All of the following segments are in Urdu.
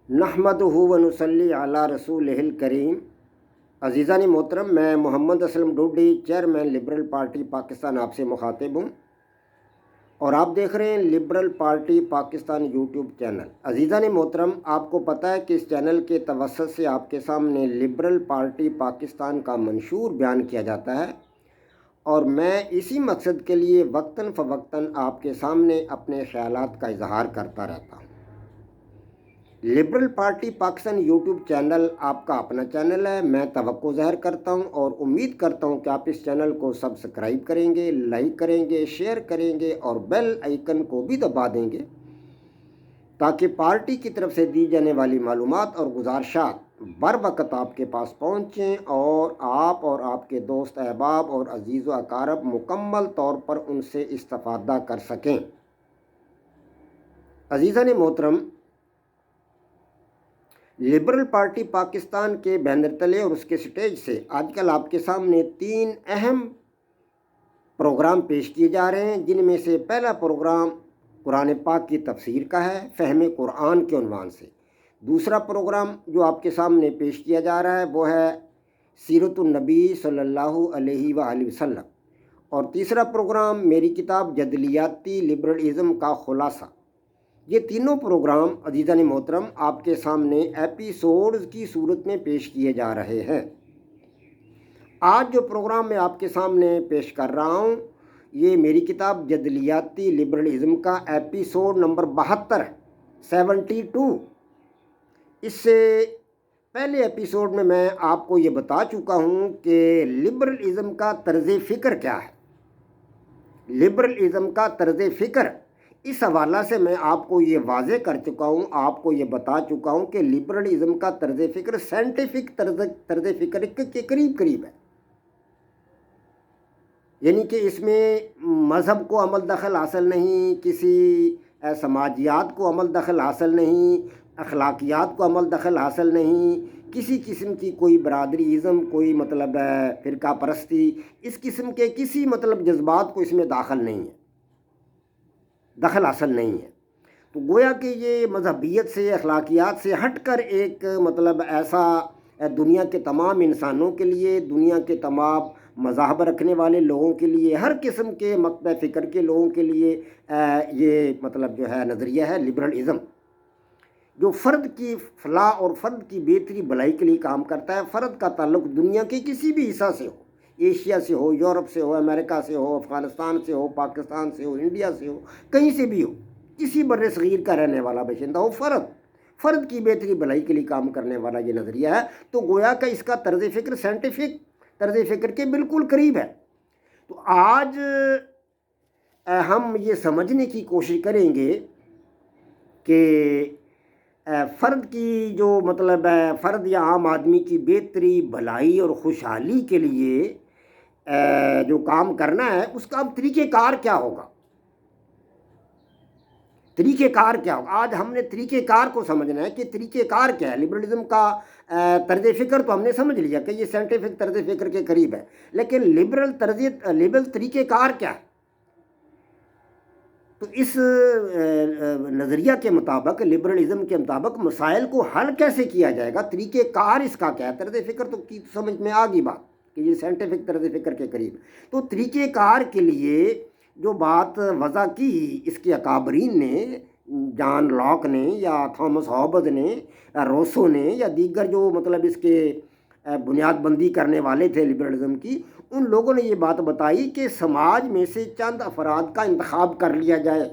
نحمدہ و نصلی علی رسولہ الکریم۔ عزیزان محترم، میں Muhammad Aslam Dodi, chairman liberal party Pakistan, آپ سے مخاطب ہوں اور آپ دیکھ رہے ہیں liberal party Pakistan YouTube channel. عزیزان محترم، آپ کو پتہ ہے کہ اس چینل کے توسط سے آپ کے سامنے لبرل پارٹی پاکستان کا منشور بیان کیا جاتا ہے، اور میں اسی مقصد کے لیے وقتاً فوقتاً آپ کے سامنے اپنے خیالات کا اظہار کرتا رہتا ہوں۔ Liberal party Pakistan YouTube channel آپ کا اپنا چینل ہے۔ میں توقع ظاہر کرتا ہوں اور امید کرتا ہوں کہ آپ اس چینل کو سبسکرائب کریں گے، لائک کریں گے، شیئر کریں گے اور بیل آئیکن کو بھی دبا دیں گے، تاکہ پارٹی کی طرف سے دی جانے والی معلومات اور گزارشات بر وقت آپ کے پاس پہنچیں اور آپ کے دوست احباب اور عزیز و اقارب مکمل طور پر ان سے استفادہ کر سکیں۔ عزیزان محترم، لبرل پارٹی پاکستان کے بینر تلے اور اس کے سٹیج سے آج کل آپ کے سامنے 3 اہم پروگرام پیش کیے جا رہے ہیں، جن میں سے پہلا پروگرام قرآن پاک کی تفسیر کا ہے، فہم قرآن کے عنوان سے۔ دوسرا پروگرام جو آپ کے سامنے پیش کیا جا رہا ہے وہ ہے سیرت النبی صلی اللہ علیہ وآلہ وسلم، اور تیسرا پروگرام میری کتاب جدلیاتی لبرلزم کا خلاصہ۔ یہ تینوں پروگرام عزیزان محترم آپ کے سامنے ایپیسوڈز کی صورت میں پیش کیے جا رہے ہیں۔ آج جو پروگرام میں آپ کے سامنے پیش کر رہا ہوں، یہ میری کتاب جدلیاتی لبرلزم کا ایپیسوڈ نمبر 72 72۔ اس سے پہلے ایپیسوڈ میں آپ کو یہ بتا چکا ہوں کہ لبرلزم کا طرز فکر کیا ہے۔ لبرلزم کا طرز فکر، اس حوالہ سے میں آپ کو یہ واضح کر چکا ہوں، آپ کو یہ بتا چکا ہوں کہ لبرلزم کا طرز فکر سائنٹیفک طرز فکر کے قریب ہے، یعنی کہ اس میں مذہب کو عمل دخل حاصل نہیں، کسی سماجیات کو عمل دخل حاصل نہیں، اخلاقیات کو عمل دخل حاصل نہیں، کسی قسم کی کوئی برادریزم، کوئی فرقہ پرستی، اس قسم کے کسی جذبات کو اس میں داخل نہیں ہے، دخل حاصل نہیں ہے۔ تو گویا کہ یہ مذہبیت سے، اخلاقیات سے ہٹ کر ایک ایسا دنیا کے تمام انسانوں کے لیے، دنیا کے تمام مذاہب رکھنے والے لوگوں کے لیے، ہر قسم کے مکتب فکر کے لوگوں کے لیے یہ جو ہے نظریہ ہے لبرلزم، جو فرد کی فلاح اور فرد کی بہتری بھلائی کے لیے کام کرتا ہے۔ فرد کا تعلق دنیا کے کسی بھی حصہ سے ہو، ایشیا سے ہو، یورپ سے ہو، امریکہ سے ہو، افغانستان سے ہو، پاکستان سے ہو، انڈیا سے ہو، کہیں سے بھی ہو، کسی بر صغیر کا رہنے والا باشندہ ہو، فرد کی بہتری بھلائی کے لیے کام کرنے والا یہ نظریہ ہے۔ تو گویا کہ اس کا طرز فکر سائنٹیفک طرز فکر کے بالکل قریب ہے۔ تو آج ہم یہ سمجھنے کی کوشش کریں گے کہ فرد کی جو فرد یا عام آدمی کی بہتری، بھلائی اور خوشحالی کے لیے جو کام کرنا ہے، اس کا اب طریقہ کار کیا ہوگا؟ طریقہ کار کیا ہوگا؟ آج ہم نے طریقہ کار کو سمجھنا ہے کہ طریقہ کار کیا ہے۔ لبرلزم کا طرز فکر تو ہم نے سمجھ لیا کہ یہ سائنٹیفک طرز فکر کے قریب ہے، لیکن لبرل طریقہ کار کیا ہے؟ تو اس نظریہ کے مطابق، لبرلزم کے مطابق، مسائل کو حل کیسے کیا جائے گا، طریقہ کار اس کا کیا ہے؟ طرز فکر تو کی سمجھ میں آ گئی بات کہ یہ سائنٹیفک طرز فکر کے قریب۔ تو طریقہ کار کے لیے جو بات وضع کی اس کے اکابرین نے، جان لاک نے یا تھامس ہابز نے، روسو نے یا دیگر جو اس کے بنیاد بندی کرنے والے تھے لبرلزم کی، ان لوگوں نے یہ بات بتائی کہ سماج میں سے چند افراد کا انتخاب کر لیا جائے،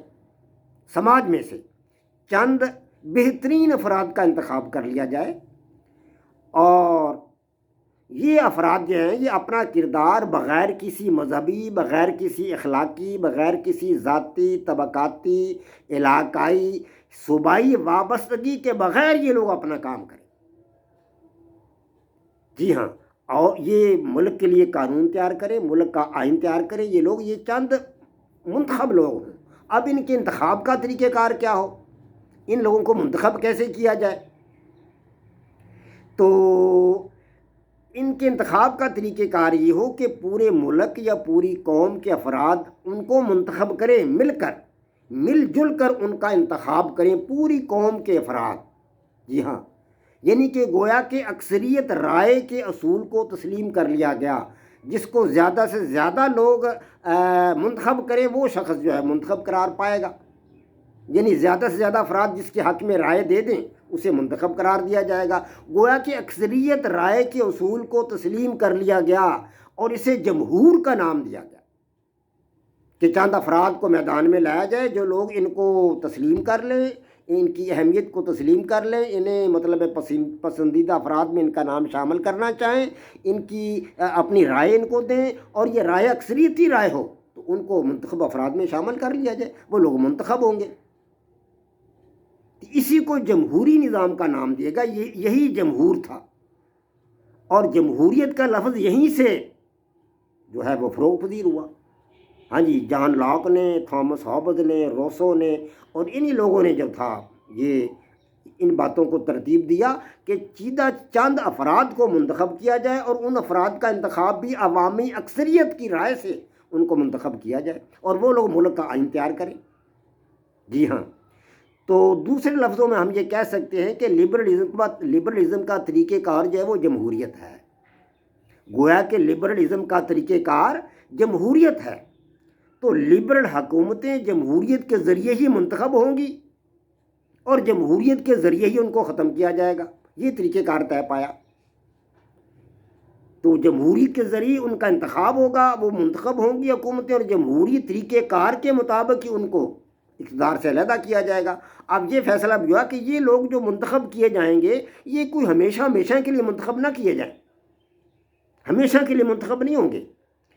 سماج میں سے چند بہترین افراد کا انتخاب کر لیا جائے، اور یہ افراد جو ہیں یہ اپنا کردار بغیر کسی مذہبی، بغیر کسی اخلاقی، بغیر کسی ذاتی، طبقاتی، علاقائی، صوبائی وابستگی کے بغیر یہ لوگ اپنا کام کریں۔ جی ہاں، اور یہ ملک کے لیے قانون تیار کریں، ملک کا آئین تیار کریں۔ یہ لوگ، یہ چند منتخب لوگ ہیں۔ اب ان کے انتخاب کا طریقہ کار کیا ہو، ان لوگوں کو منتخب کیسے کیا جائے؟ تو ان کے انتخاب کا طریقہ کار یہ ہو کہ پورے ملک یا پوری قوم کے افراد ان کو منتخب کریں، مل جل کر ان کا انتخاب کریں، پوری قوم کے افراد جی ہاں، یعنی کہ گویا کہ اکثریت رائے کے اصول کو تسلیم کر لیا گیا، جس کو زیادہ سے زیادہ لوگ منتخب کریں وہ شخص جو ہے منتخب قرار پائے گا، یعنی زیادہ سے زیادہ افراد جس کے حق میں رائے دے دیں اسے منتخب قرار دیا جائے گا۔ گویا کہ اکثریت رائے کے اصول کو تسلیم کر لیا گیا اور اسے جمہور کا نام دیا گیا کہ چند افراد کو میدان میں لایا جائے جو لوگ ان کو تسلیم کر لیں، ان کی اہمیت کو تسلیم کر لیں، انہیں مطلب پسندیدہ افراد میں ان کا نام شامل کرنا چاہیں، ان کی اپنی رائے ان کو دیں، اور یہ رائے اکثریتی رائے ہو تو ان کو منتخب افراد میں شامل کر لیا جائے، وہ لوگ منتخب ہوں گے۔ اسی کو جمہوری نظام کا نام دیا گا، یہی جمہور تھا، اور جمہوریت کا لفظ یہیں سے جو ہے وہ فروغ پذیر ہوا۔ ہاں جی، جان لاک نے، تھامس ہابز نے، روسو نے اور انہی لوگوں نے جو تھا یہ ان باتوں کو ترتیب دیا کہ چند افراد کو منتخب کیا جائے اور ان افراد کا انتخاب بھی عوامی اکثریت کی رائے سے ان کو منتخب کیا جائے اور وہ لوگ ملک کا آئین تیار کریں۔ جی ہاں، تو دوسرے لفظوں میں ہم یہ کہہ سکتے ہیں کہ لبرلزم کا طریقہ کار جو ہے وہ جمہوریت ہے۔ گویا کہ لبرلزم کا طریقہ کار جمہوریت ہے، تو لبرل حکومتیں جمہوریت کے ذریعے ہی منتخب ہوں گی اور جمہوریت کے ذریعے ہی ان کو ختم کیا جائے گا، یہ طریقہ کار طے پایا۔ تو جمہوری کے ذریعے ان کا انتخاب ہوگا، وہ منتخب ہوں گی حکومتیں، اور جمہوری طریقہ کار کے مطابق ہی ان کو اقتدار سے علیحدہ کیا جائے گا۔ اب یہ فیصلہ بھی ہوا کہ یہ لوگ جو منتخب کیے جائیں گے یہ کوئی ہمیشہ کے لیے منتخب نہ کیے جائیں، ہمیشہ کے لیے منتخب نہیں ہوں گے،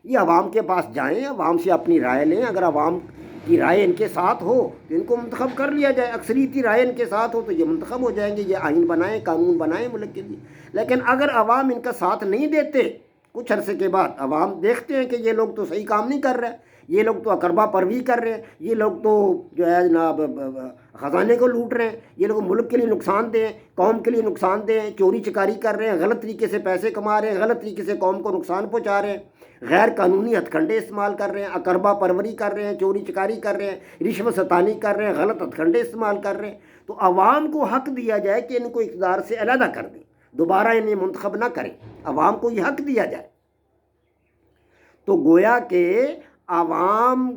یہ عوام کے پاس جائیں، عوام سے اپنی رائے لیں، اگر عوام کی رائے ان کے ساتھ ہو تو ان کو منتخب کر لیا جائے، اکثریتی رائے ان کے ساتھ ہو تو یہ منتخب ہو جائیں گے، یہ آئین بنائیں، قانون بنائیں ملک کے لیے۔ لیکن اگر عوام ان کا ساتھ نہیں دیتے، کچھ عرصے کے بعد عوام دیکھتے ہیں کہ یہ لوگ تو صحیح کام نہیں کر رہے، یہ لوگ تو اقربا پروی کر رہے ہیں، یہ لوگ تو جو ہے جناب خزانے کو لوٹ رہے ہیں، یہ لوگ ملک کے لیے نقصان دہ ہیں، قوم کے لیے نقصان دہ ہیں، چوری چکاری کر رہے ہیں، غلط طریقے سے پیسے کما رہے ہیں، غلط طریقے سے قوم کو نقصان پہنچا رہے ہیں، غیر قانونی ہتھ کنڈے استعمال کر رہے ہیں، اقربا پروری کر رہے ہیں، چوری چکاری کر رہے ہیں، رشوت ستانی کر رہے ہیں، غلط ہتھ کنڈے استعمال کر رہے ہیں، تو عوام کو حق دیا جائے کہ ان کو اقتدار سے علیحدہ کر دیں، دوبارہ انہیں منتخب نہ کریں، عوام کو یہ حق دیا جائے۔ تو گویا کہ عوام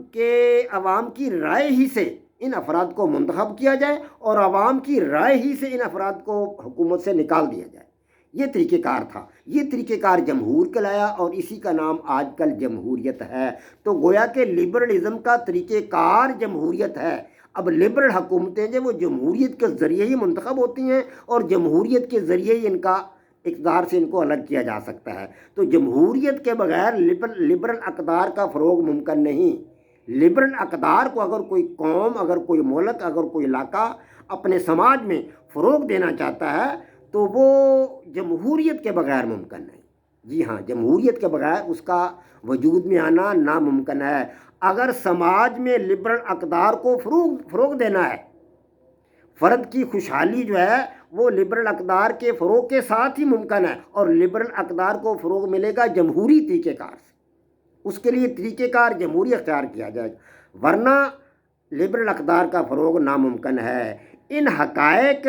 کی رائے ہی سے ان افراد کو منتخب کیا جائے اور عوام کی رائے ہی سے ان افراد کو حکومت سے نکال دیا جائے، یہ طریقہ کار تھا، یہ طریقہ کار جمہور کہلایا اور اسی کا نام آج کل جمہوریت ہے۔ تو گویا کہ لبرلزم کا طریقہ کار جمہوریت ہے۔ اب لبرل حکومتیں جو وہ جمہوریت کے ذریعے ہی منتخب ہوتی ہیں اور جمہوریت کے ذریعے ہی ان کا اقتدار سے ان کو الگ کیا جا سکتا ہے۔ تو جمہوریت کے بغیر لبرل اقدار کا فروغ ممکن نہیں۔ لبرل اقدار کو اگر کوئی قوم، اگر کوئی ملک، اگر کوئی علاقہ اپنے سماج میں فروغ دینا چاہتا ہے تو وہ جمہوریت کے بغیر ممکن نہیں۔ جی ہاں، جمہوریت کے بغیر اس کا وجود میں آنا ناممکن ہے۔ اگر سماج میں لبرل اقدار کو فروغ دینا ہے، فرد کی خوشحالی جو ہے وہ لبرل اقدار کے فروغ کے ساتھ ہی ممکن ہے، اور لبرل اقدار کو فروغ ملے گا جمہوری طریقہ کار سے، اس کے لیے طریقہ کار جمہوری اختیار کیا جائے گا، ورنہ لبرل اقدار کا فروغ ناممکن ہے۔ ان حقائق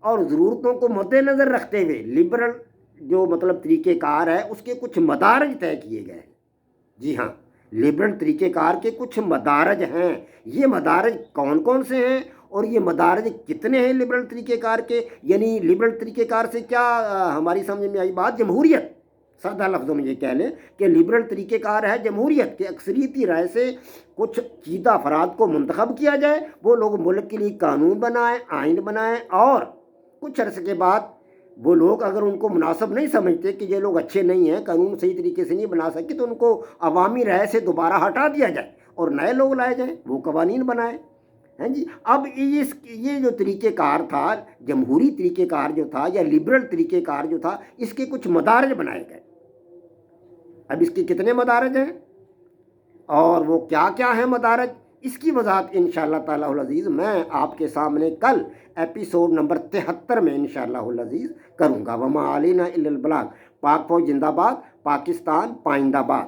اور ضرورتوں کو مد نظر رکھتے ہوئے لبرل جو مطلب طریقہ کار ہے اس کے کچھ مدارج طے کیے گئے ہیں۔ جی ہاں، لبرل طریقہ کار کے کچھ مدارج ہیں۔ یہ مدارج کون کون سے ہیں اور یہ مدارج کتنے ہیں لبرل طریقہ کار کے؟ یعنی لبرل طریقہ کار سے کیا ہماری سمجھ میں آئی بات؟ جمہوریت، سادہ لفظوں میں یہ کہہ لیں کہ لبرل طریقہ کار ہے جمہوریت کے اکثریتی رائے سے کچھ چیدہ افراد کو منتخب کیا جائے، وہ لوگ ملک کے لیے قانون بنائیں، آئین بنائیں، اور کچھ عرصے کے بعد وہ لوگ اگر ان کو مناسب نہیں سمجھتے کہ یہ لوگ اچھے نہیں ہیں، قانون صحیح طریقے سے نہیں بنا سکے، تو ان کو عوامی رائے سے دوبارہ ہٹا دیا جائے اور نئے لوگ لائے جائیں، وہ قوانین بنائیں۔ ہیں جی، اب یہ جو طریقہ کار تھا، جمہوری طریقہ کار جو تھا یا لبرل طریقہ کار جو تھا، اس کے کچھ مدارج بنائے گئے۔ اب اس کے کتنے مدارج ہیں اور وہ کیا کیا ہیں مدارج، اس کی وضاحت انشاءاللہ تعالی العزیز میں آپ کے سامنے کل ایپیسوڈ نمبر 73 میں انشاءاللہ العزیز کروں گا۔ وما علینا الا البلاغ۔ پاک فوج زندہ باد، پاکستان پائندہ باد۔